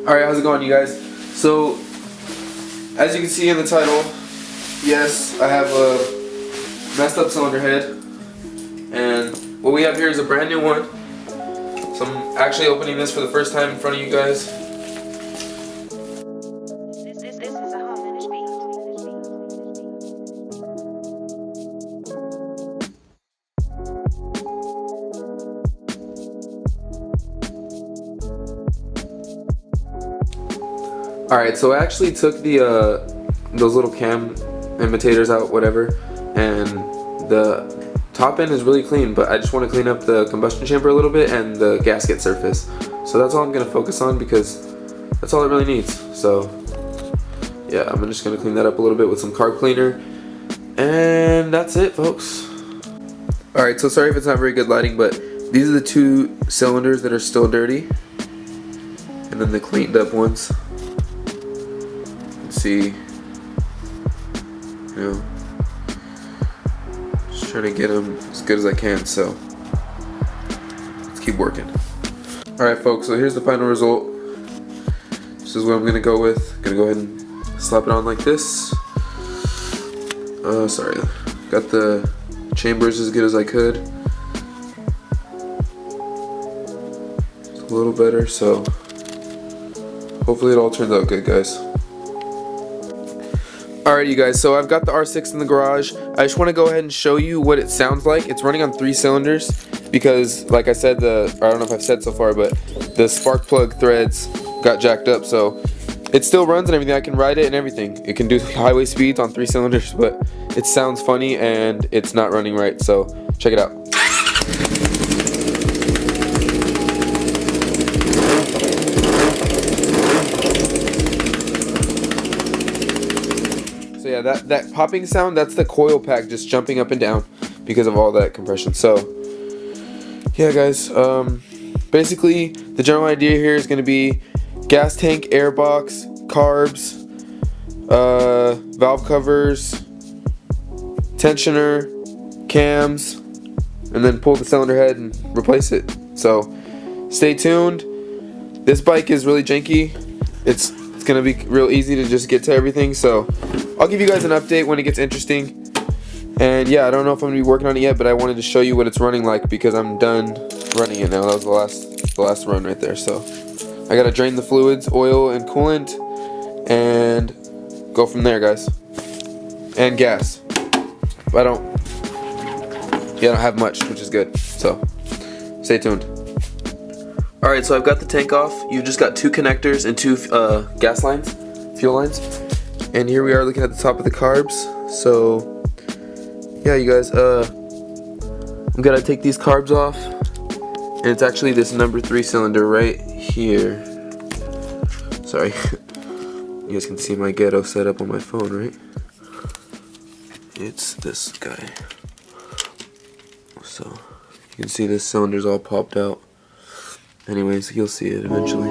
Alright, how's it going, you guys? So, as you can see in the title, yes, I have a messed up cylinder head, and what we have here is a brand new one. So I'm actually opening this for the first time in front of you guys. This is a homage beat. Alright, so I actually took the those little cam imitators out, whatever, and the top end is really clean, but I just want to clean up the combustion chamber a little bit and the gasket surface. So that's all I'm going to focus on because that's all it really needs. So yeah, I'm just going to clean that up a little bit with some carb cleaner, and that's it, folks. Alright, so sorry if it's not very good lighting, but these are the two cylinders that are still dirty, and then the cleaned up ones. See, you know, just trying to get them as good as I can, so let's keep working. Alright folks, so here's the final result. This is what I'm gonna go with. Gonna go ahead and slap it on like this. Sorry, got the chambers as good as I could. It's a little better, so hopefully it all turns out good, guys. Alright you guys, so I've got the R6 in the garage. I just want to go ahead and show you what it sounds like. It's running on 3 cylinders because, like I said, I don't know if I've said so far, but the spark plug threads got jacked up, so it still runs and everything. I can ride it and everything. It can do highway speeds on 3 cylinders, but it sounds funny and it's not running right, so check it out. So yeah, that popping sound, that's the coil pack just jumping up and down because of all that compression. So yeah guys, basically the general idea here is going to be gas tank, air box, carbs, valve covers, tensioner, cams, and then pull the cylinder head and replace it. So stay tuned. This bike is really janky. It's gonna be real easy to just get to everything, so I'll give you guys an update when it gets interesting. And yeah, I don't know if I'm gonna be working on it yet, but I wanted to show you what it's running like because I'm done running it now. That was the last run right there. So I gotta drain the fluids, oil and coolant, and go from there, guys. And gas. I don't have much, which is good. So stay tuned. Alright, so I've got the tank off. You just got 2 connectors and 2 gas lines, fuel lines. And here we are looking at the top of the carbs. So yeah, you guys, I'm gonna take these carbs off. And it's actually this number 3 cylinder right here. Sorry. You guys can see my ghetto setup on my phone, right? It's this guy. So you can see this cylinder's all popped out. Anyways, you'll see it eventually.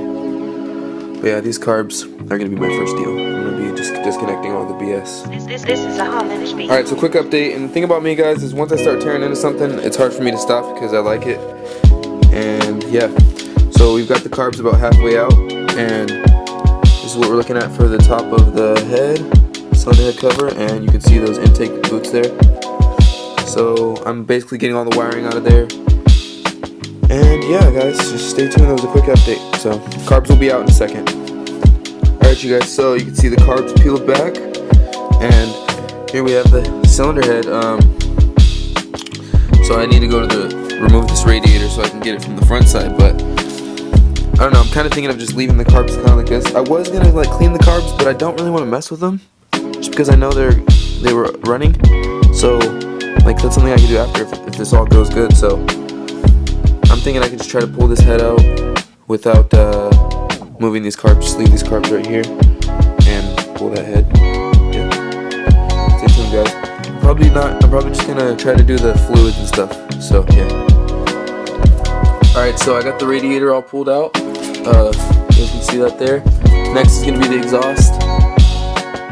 But yeah, these carbs are gonna be my first deal. I'm gonna be just disconnecting all the BS. This is a homage beat. Alright, so quick update. And the thing about me, guys, is once I start tearing into something, it's hard for me to stop because I like it. And yeah, so we've got the carbs about halfway out, and this is what we're looking at for the top of the head, cylinder head cover, and you can see those intake boots there. So I'm basically getting all the wiring out of there. And yeah guys, just stay tuned. That was a quick update. So carbs will be out in a second. Alright you guys, so you can see the carbs peeled back, and here we have the cylinder head. So I need to go to remove this radiator so I can get it from the front side, but I don't know, I'm kind of thinking of just leaving the carbs kind of like this. I was gonna like clean the carbs, but I don't really want to mess with them just because I know they were running. So like that's something I can do after if this all goes good. So I'm thinking I can just try to pull this head out without moving these carbs. Just leave these carbs right here and pull that head. Yeah. Stay tuned, guys. Probably not. I'm probably just gonna try to do the fluids and stuff. So yeah. Alright, so I got the radiator all pulled out. You guys can see that there. Next is gonna be the exhaust.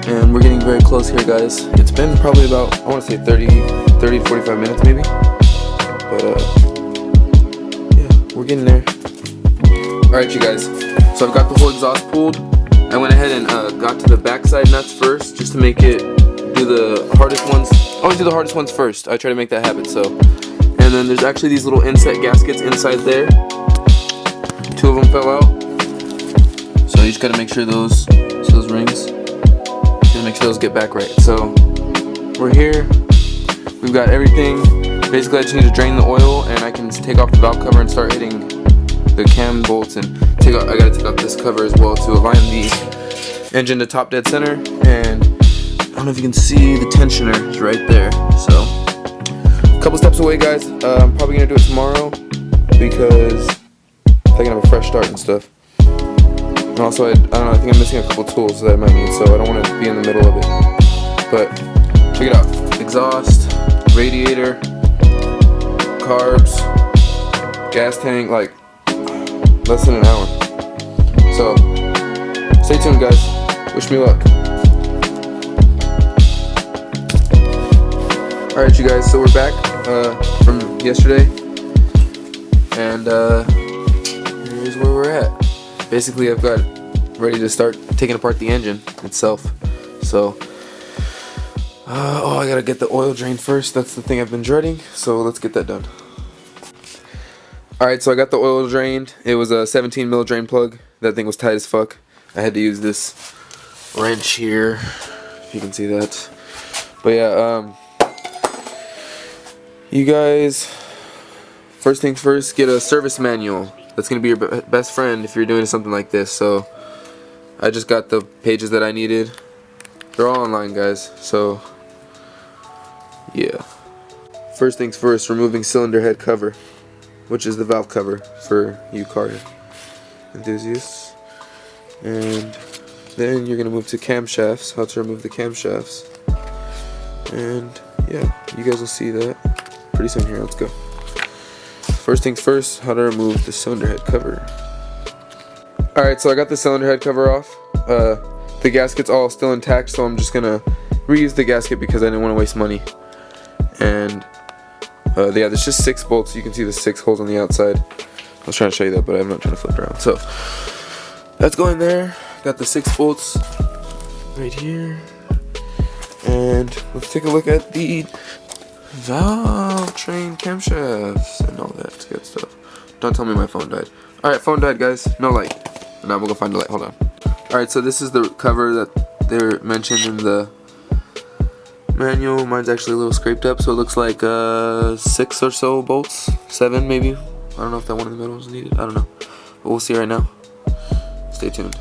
And we're getting very close here, guys. It's been probably about, I wanna say 30 to 45 minutes maybe. But yeah, we're getting there. Alright you guys, So I've got the whole exhaust pulled. I went ahead and got to the backside nuts first, just to make it do the hardest ones. I always do the hardest ones first. I try to make that habit. So, and then there's actually these little inset gaskets inside there. 2 of them fell out. So you just gotta make sure those rings. Gotta make sure those get back right. So we're here. We've got everything. Basically, I just need to drain the oil, and I can take off the valve cover and start hitting the cam bolts, and I gotta take off this cover as well to align the engine to top dead center. And I don't know if you can see the tensioner is right there. So a couple steps away, guys. I'm probably gonna do it tomorrow because I can have a fresh start and stuff. And also, I don't know, I think I'm missing a couple tools that I might need, so I don't want to be in the middle of it. But check it out: exhaust, radiator, carbs, gas tank, like less than an hour. So stay tuned, guys. Wish me luck. Alright, you guys, so we're back from yesterday, and here's where we're at. Basically, I've got ready to start taking apart the engine itself. So oh, I gotta get the oil drained first. That's the thing I've been dreading, so let's get that done. Alright, so I got the oil drained. It was a 17 mil drain plug. That thing was tight as fuck. I had to use this wrench here, if you can see that. But yeah, you guys, first things first, get a service manual. That's gonna be your best friend if you're doing something like this. So I just got the pages that I needed. They're all online, guys. So yeah. First things first, removing cylinder head cover, which is the valve cover for you car enthusiasts. And then you're gonna move to camshafts, how to remove the camshafts. And yeah, you guys will see that pretty soon here. Let's go. First things first, how to remove the cylinder head cover. Alright, so I got the cylinder head cover off. The gasket's all still intact, so I'm just gonna reuse the gasket because I didn't want to waste money. And yeah, there's just 6 bolts. You can see the 6 holes on the outside. I was trying to show you that, but I'm not trying to flip it around. So that's going there. Got the 6 bolts right here. And let's take a look at the valve train camshafts and all that good stuff. Don't tell me my phone died. Alright, phone died, guys. No light. Now we'll go find a light. Hold on. Alright, so this is the cover that they mentioned in the manual. Mine's actually a little scraped up, so it looks like 6 or so bolts. 7 maybe. I don't know if that one in the middle is needed. I don't know. But we'll see right now. Stay tuned.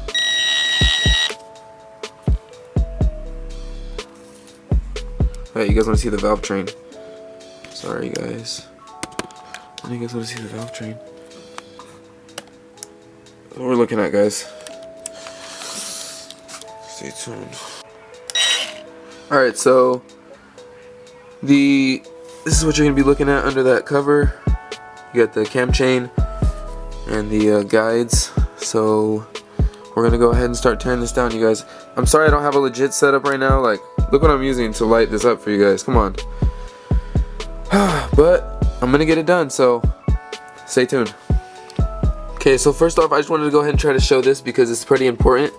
Alright, you guys want to see the valve train? Sorry, guys. I think you guys want to see the valve train. That's what we're looking at, guys. Stay tuned. Alright, so this is what you're going to be looking at under that cover. You got the cam chain and the guides. So we're going to go ahead and start tearing this down, you guys. I'm sorry I don't have a legit setup right now. Like, look what I'm using to light this up for you guys. Come on. But I'm going to get it done, so stay tuned. Okay, so first off, I just wanted to go ahead and try to show this because it's pretty important.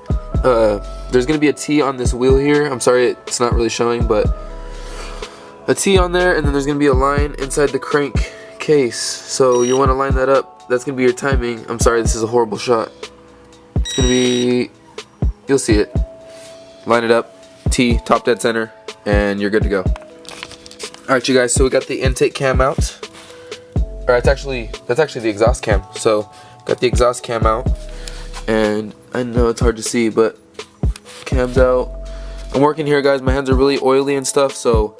There's going to be a T on this wheel here. I'm sorry it's not really showing, but a T on there, and then there's going to be a line inside the crank case. So you want to line that up. That's going to be your timing. I'm sorry, this is a horrible shot. It's going to be, you'll see it. Line it up, T, top dead center, and you're good to go. Alright, you guys, so we got the intake cam out. Alright, that's actually the exhaust cam. So got the exhaust cam out, and I know it's hard to see, but cam's out. I'm working here, guys. My hands are really oily and stuff, so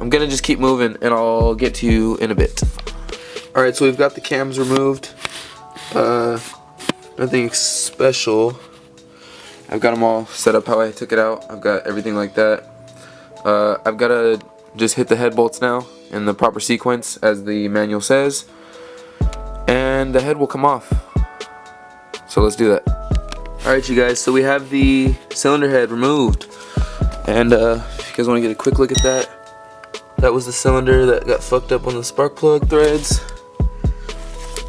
I'm gonna just keep moving, and I'll get to you in a bit. Alright, so we've got the cams removed. Nothing special. I've got them all set up how I took it out. I've got everything like that. I've got to just hit the head bolts now in the proper sequence as the manual says, and the head will come off. So let's do that. Alright, you guys, so we have the cylinder head removed, and if you guys want to get a quick look at that, that was the cylinder that got fucked up on the spark plug threads.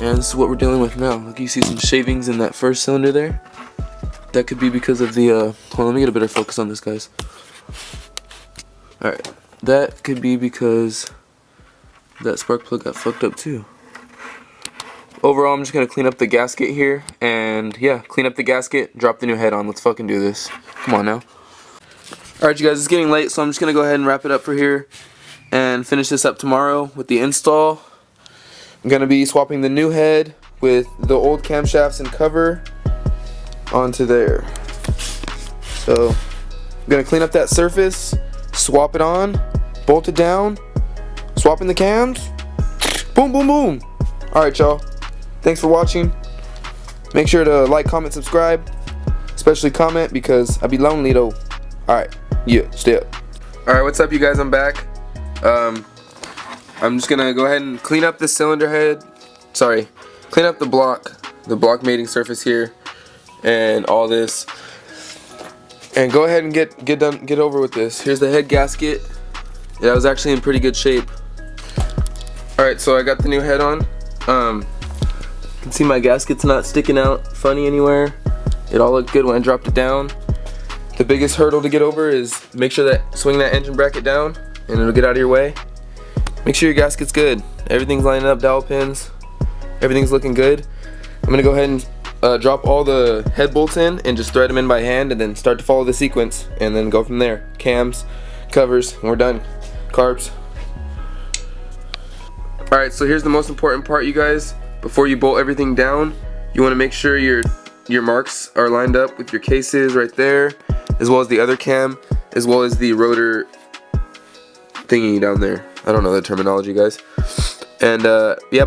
And this is what we're dealing with now. Look, you see some shavings in that first cylinder there. That could be because of the, hold on, let me get a better focus on this, guys. Alright, that could be because that spark plug got fucked up too. Overall, I'm just going to clean up the gasket here, and yeah, clean up the gasket, drop the new head on. Let's fucking do this. Come on now. Alright you guys, it's getting late, so I'm just going to go ahead and wrap it up for here and finish this up tomorrow with the install. I'm going to be swapping the new head with the old camshafts and cover onto there. So I'm going to clean up that surface, swap it on, bolt it down, swap in the cams, boom boom boom. Alright y'all, thanks for watching. Make sure to like, comment, subscribe, especially comment because I be lonely though. Alright, yeah, stay up. Alright, what's up you guys, I'm back. I'm just gonna go ahead and clean up the cylinder head, clean up the block mating surface here and all this, and go ahead and get over with this. Here's the head gasket. That was actually in pretty good shape. Alright, so I got the new head on. You can see my gasket's not sticking out funny anywhere. It all looked good when I dropped it down. The biggest hurdle to get over is make sure that swing that engine bracket down and it'll get out of your way. Make sure your gasket's good. Everything's lining up, dowel pins. Everything's looking good. I'm gonna go ahead and drop all the head bolts in and just thread them in by hand and then start to follow the sequence and then go from there. Cams, covers, and we're done. Carbs. Alright, so here's the most important part you guys. Before you bolt everything down, you want to make sure your marks are lined up with your cases right there, as well as the other cam, as well as the rotor thingy down there. I don't know the terminology, guys. And yeah,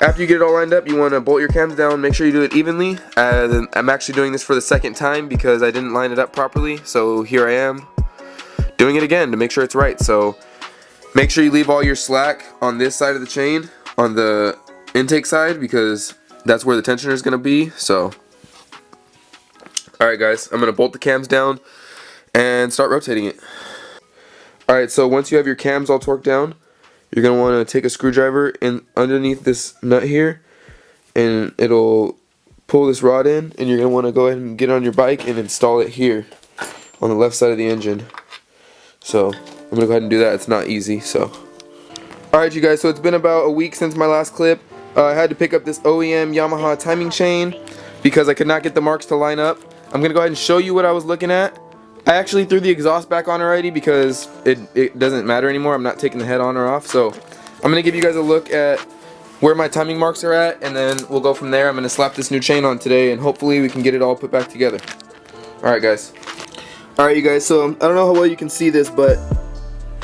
after you get it all lined up, you want to bolt your cams down. Make sure you do it evenly. I'm actually doing this for the second time because I didn't line it up properly. So here I am doing it again to make sure it's right. So make sure you leave all your slack on this side of the chain, on the intake side, because that's where the tensioner is going to be. So alright guys, I'm going to bolt the cams down and start rotating it. Alright, so once you have your cams all torqued down, you're going to want to take a screwdriver in underneath this nut here, and it'll pull this rod in, and you're going to want to go ahead and get on your bike and install it here on the left side of the engine. So I'm going to go ahead and do that. It's not easy. So alright you guys, so it's been about a week since my last clip. I had to pick up this OEM Yamaha timing chain because I could not get the marks to line up. I'm going to go ahead and show you what I was looking at. I actually threw the exhaust back on already because it doesn't matter anymore. I'm not taking the head on or off. So I'm going to give you guys a look at where my timing marks are at, and then we'll go from there. I'm going to slap this new chain on today, and hopefully we can get it all put back together. Alright guys. Alright you guys, so I don't know how well you can see this, but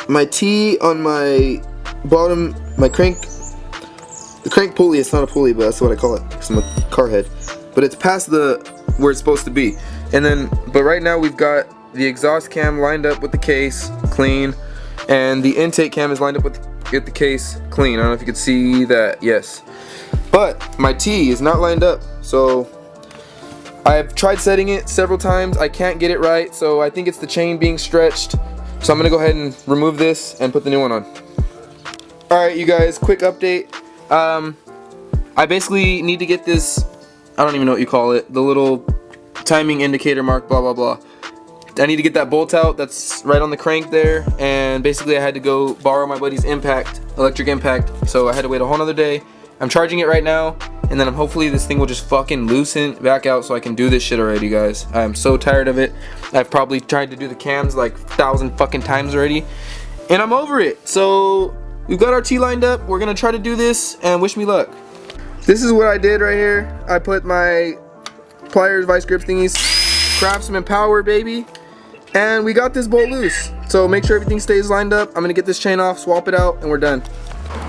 my T on my bottom, the crank pulley, it's not a pulley, but that's what I call it because I'm a car head. But it's past where it's supposed to be. And then, but right now we've got the exhaust cam lined up with the case, clean, and the intake cam is lined up with the case, clean. I don't know if you can see that, yes. But my T is not lined up, so I've tried setting it several times. I can't get it right, so I think it's the chain being stretched. So I'm gonna go ahead and remove this and put the new one on. Alright you guys, quick update. I basically need to get this, I don't even know what you call it, the little timing indicator mark, blah blah blah. I need to get that bolt out that's right on the crank there, and basically I had to go borrow my buddy's electric impact, so I had to wait a whole nother day. I'm charging it right now, and then hopefully this thing will just fucking loosen back out so I can do this shit already, guys. I'm so tired of it. I've probably tried to do the cams like 1,000 fucking times already, and I'm over it. So we've got our T lined up. We're gonna try to do this, and wish me luck. This is what I did right here. I put my pliers, vice grips thingies, Craftsman power, baby, and we got this bolt loose. So make sure everything stays lined up. I'm gonna get this chain off, swap it out, and we're done.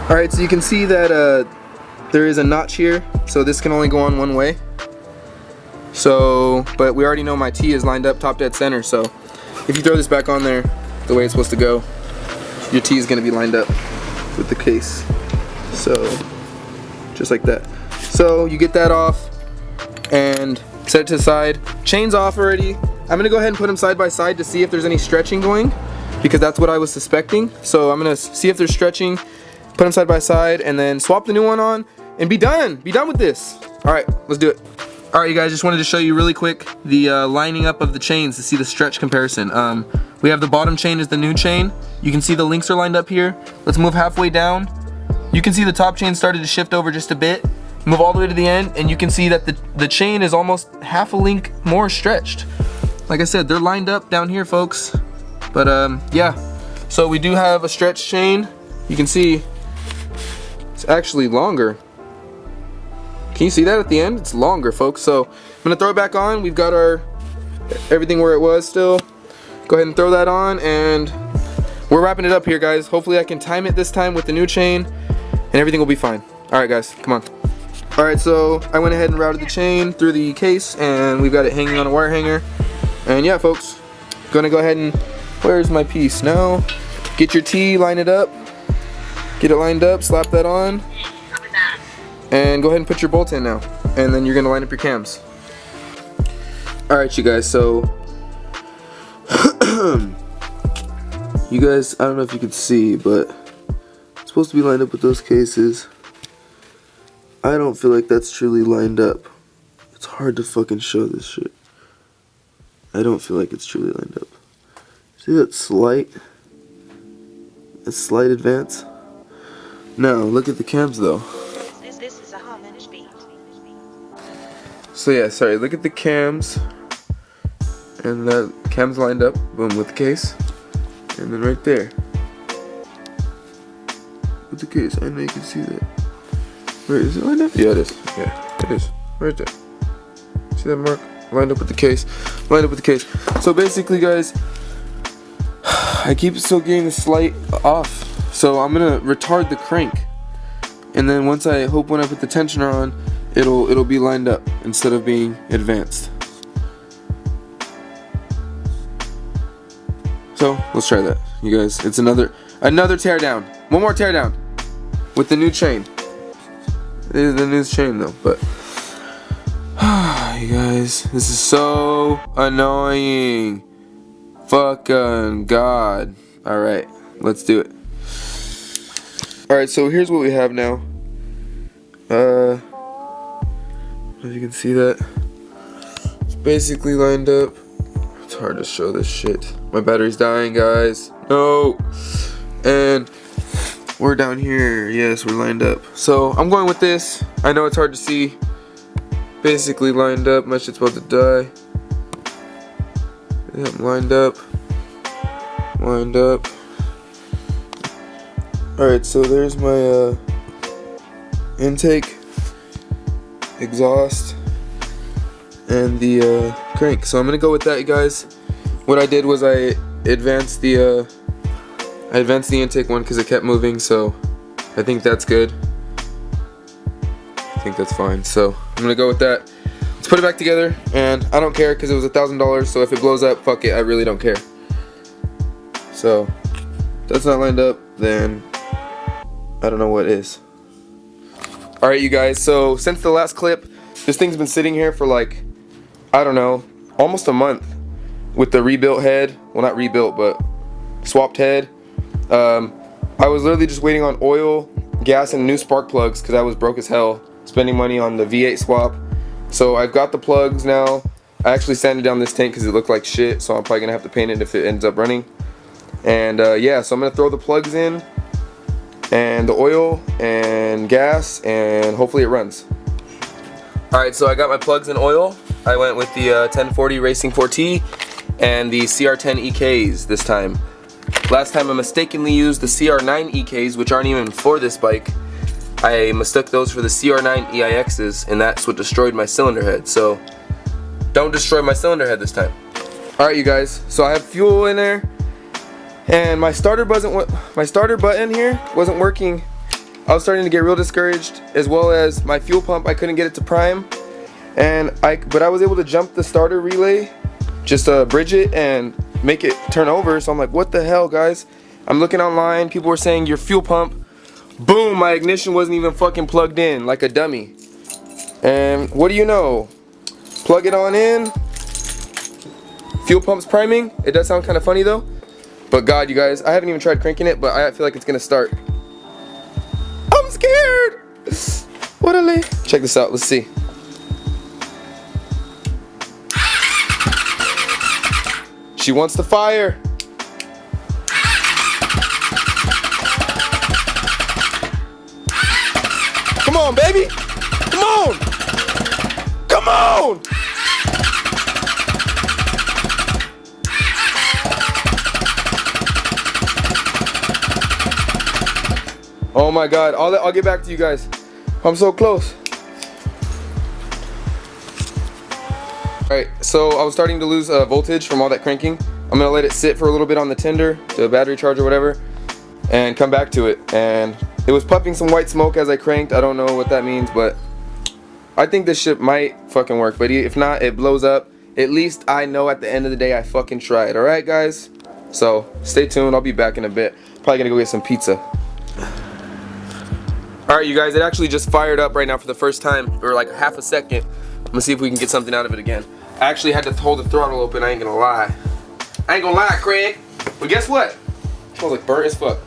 Alright, so you can see that there is a notch here, so this can only go on one way. So, but we already know my T is lined up top dead center, so if you throw this back on there the way it's supposed to go, your T is gonna be lined up with the case. So just like that. So you get that off and set it to the side. Chain's off already. I'm gonna go ahead and put them side by side to see if there's any stretching going, because that's what I was suspecting. So I'm gonna see if there's stretching, put them side by side, and then swap the new one on, and be done with this. All right, let's do it. All right, you guys, just wanted to show you really quick the lining up of the chains to see the stretch comparison. We have the bottom chain is the new chain. You can see the links are lined up here. Let's move halfway down. You can see the top chain started to shift over just a bit. Move all the way to the end, and you can see that the chain is almost half a link more stretched. Like I said, they're lined up down here, folks. But yeah, so we do have a stretch chain. You can see it's actually longer. Can you see that at the end? It's longer, folks. So I'm gonna throw it back on. We've got our everything where it was still. Go ahead and throw that on, and we're wrapping it up here, guys. Hopefully I can time it this time with the new chain, and everything will be fine. All right, guys, come on. All right, so I went ahead and routed the chain through the case, and we've got it hanging on a wire hanger. And yeah, folks, gonna go ahead and, where's my piece now? Get your T, line it up, get it lined up, slap that on, and go ahead and put your bolt in now. And then you're gonna line up your cams. All right, you guys, so you guys, I don't know if you can see, but it's supposed to be lined up with those cases. I don't feel like that's truly lined up. It's hard to fucking show this shit. I don't feel like it's truly lined up. See that slight advance? No, look at the cams though. This is a home-finished beat. So yeah, sorry, look at the cams. And the cams lined up, boom, with the case. And then right there. With the case, I know you can see that. Wait, is it lined up? Yeah, it is. Yeah, it is. Right there. See that mark? Lined up with the case. Lined up with the case. So basically, guys, I keep still getting the slight off. So I'm gonna retard the crank. And then once I hope when I put the tensioner on, it'll be lined up instead of being advanced. So let's try that, you guys. It's another tear down. One more tear down with the new chain. It is the new chain though, but you guys, this is so annoying. Fucking God. All right, let's do it. All right, so here's what we have now. If you can see that, it's basically lined up. It's hard to show this shit. My battery's dying, guys. No. And we're down here. Yes, we're lined up. So I'm going with this. I know it's hard to see. Basically lined up. My shit's about to die. Yep, lined up. Lined up. Alright, so there's my intake, exhaust, and the crank. So I'm gonna go with that, you guys. What I did was I advanced the intake one because it kept moving, so I think that's good. I think that's fine. So I'm gonna go with that. Let's put it back together, and I don't care because it was $1,000. So if it blows up, fuck it. I really don't care. So if that's not lined up, then I don't know what is. Alright, you guys, so since the last clip, this thing's been sitting here for like, I don't know, almost a month with the rebuilt head. Well, not rebuilt, but swapped head. I was literally just waiting on oil, gas, and new spark plugs because I was broke as hell, spending money on the V8 swap. So I've got the plugs now. I actually sanded down this tank because it looked like shit, so I'm probably going to have to paint it if it ends up running. And yeah, so I'm going to throw the plugs in, and the oil and gas, and hopefully it runs. Alright, so I got my plugs and oil. I went with the 1040 Racing 4T and the CR10 EKs this time. Last time I mistakenly used the CR9 EKs, which aren't even for this bike. I mistook those for the CR9 EIXs, and that's what destroyed my cylinder head. So don't destroy my cylinder head this time. Alright, you guys, so I have fuel in there. And my starter button here wasn't working. I was starting to get real discouraged, as well as my fuel pump. I couldn't get it to prime, but I was able to jump the starter relay, just bridge it and make it turn over. So I'm like, what the hell, guys? I'm looking online. People were saying your fuel pump. Boom! My ignition wasn't even fucking plugged in, like a dummy. And what do you know? Plug it on in. Fuel pump's priming. It does sound kind of funny though. But God, you guys, I haven't even tried cranking it, but I feel like it's gonna start. Orderly. Check this out. Let's see. She wants to fire. Come on, baby. Come on. Come on. Oh my God. I'll get back to you guys. I'm so close. Alright, so I was starting to lose voltage from all that cranking. I'm gonna let it sit for a little bit on the tender, the battery charge or whatever, and come back to it. And it was puffing some white smoke as I cranked. I don't know what that means, but I think this shit might fucking work. But if not, it blows up. At least I know at the end of the day I fucking tried. Alright, guys? So stay tuned. I'll be back in a bit. Probably gonna go get some pizza. Alright, you guys, it actually just fired up right now for the first time, or like half a second. I'm gonna see if we can get something out of it again. I actually had to hold the throttle open, I ain't gonna lie. I ain't gonna lie, Craig. But guess what? It smells like burnt as fuck.